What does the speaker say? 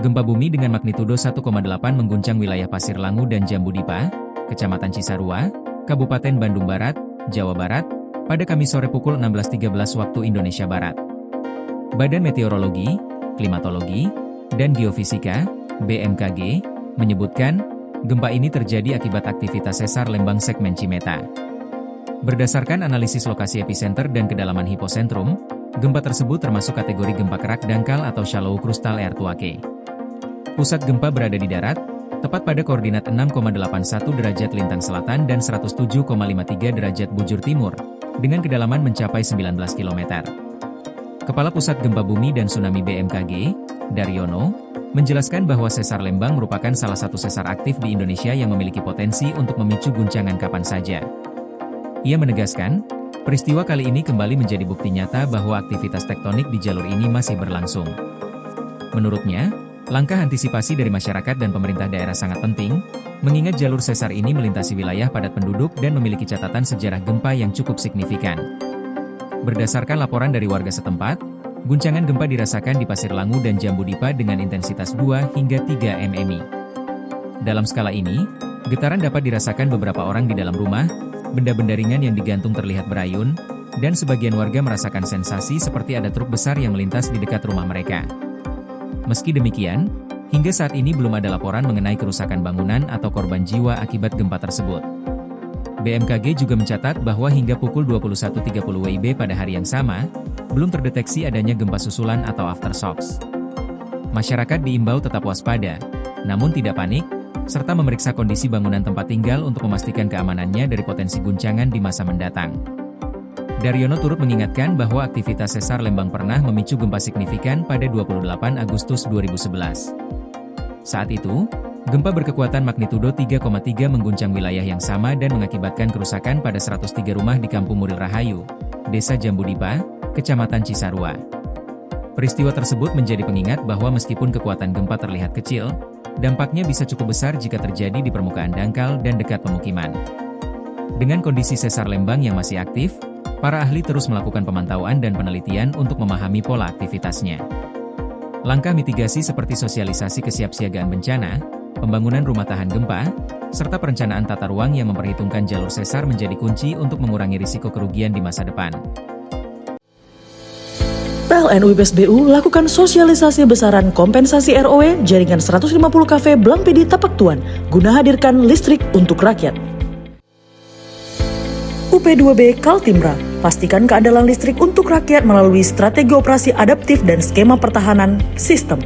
Gempa bumi dengan magnitudo 1,8 mengguncang wilayah Pasir Langu dan Jambu Dipa, Kecamatan Cisarua, Kabupaten Bandung Barat, Jawa Barat, pada Kamis sore pukul 16.13 waktu Indonesia Barat. Badan Meteorologi, Klimatologi, dan Geofisika, BMKG, menyebutkan, gempa ini terjadi akibat aktivitas sesar lembang segmen Cimeta. Berdasarkan analisis lokasi epicenter dan kedalaman hipocentrum, gempa tersebut termasuk kategori gempa kerak dangkal atau shallow crustal earthquake. Pusat gempa berada di darat, tepat pada koordinat 6,81 derajat lintang selatan dan 107,53 derajat bujur timur, dengan kedalaman mencapai 19 km. Kepala Pusat Gempa Bumi dan Tsunami BMKG, Daryono, menjelaskan bahwa sesar lembang merupakan salah satu sesar aktif di Indonesia yang memiliki potensi untuk memicu guncangan kapan saja. Ia menegaskan, peristiwa kali ini kembali menjadi bukti nyata bahwa aktivitas tektonik di jalur ini masih berlangsung. Menurutnya, langkah antisipasi dari masyarakat dan pemerintah daerah sangat penting, mengingat jalur sesar ini melintasi wilayah padat penduduk dan memiliki catatan sejarah gempa yang cukup signifikan. Berdasarkan laporan dari warga setempat, guncangan gempa dirasakan di Pasir Langu dan Jambu Dipa dengan intensitas 2 hingga 3 mmi. Dalam skala ini, getaran dapat dirasakan beberapa orang di dalam rumah, benda-benda ringan yang digantung terlihat berayun, dan sebagian warga merasakan sensasi seperti ada truk besar yang melintas di dekat rumah mereka. Meski demikian, hingga saat ini belum ada laporan mengenai kerusakan bangunan atau korban jiwa akibat gempa tersebut. BMKG juga mencatat bahwa hingga pukul 21.30 WIB pada hari yang sama, belum terdeteksi adanya gempa susulan atau aftershocks. Masyarakat diimbau tetap waspada, namun tidak panik, serta memeriksa kondisi bangunan tempat tinggal untuk memastikan keamanannya dari potensi guncangan di masa mendatang. Daryono turut mengingatkan bahwa aktivitas sesar lembang pernah memicu gempa signifikan pada 28 Agustus 2011. Saat itu, gempa berkekuatan magnitudo 3,3 mengguncang wilayah yang sama dan mengakibatkan kerusakan pada 103 rumah di Kampung Muril Rahayu, Desa Jambu Dipa, Kecamatan Cisarua. Peristiwa tersebut menjadi pengingat bahwa meskipun kekuatan gempa terlihat kecil, dampaknya bisa cukup besar jika terjadi di permukaan dangkal dan dekat pemukiman. Dengan kondisi sesar lembang yang masih aktif, para ahli terus melakukan pemantauan dan penelitian untuk memahami pola aktivitasnya. Langkah mitigasi seperti sosialisasi kesiapsiagaan bencana, pembangunan rumah tahan gempa, serta perencanaan tata ruang yang memperhitungkan jalur sesar menjadi kunci untuk mengurangi risiko kerugian di masa depan. PLN UIPSBU lakukan sosialisasi besaran kompensasi ROW jaringan 150 kV Blang PD Tapak Tuan guna hadirkan listrik untuk rakyat. UP2B Kaltimra, pastikan keandalan listrik untuk rakyat melalui strategi operasi adaptif dan skema pertahanan sistem.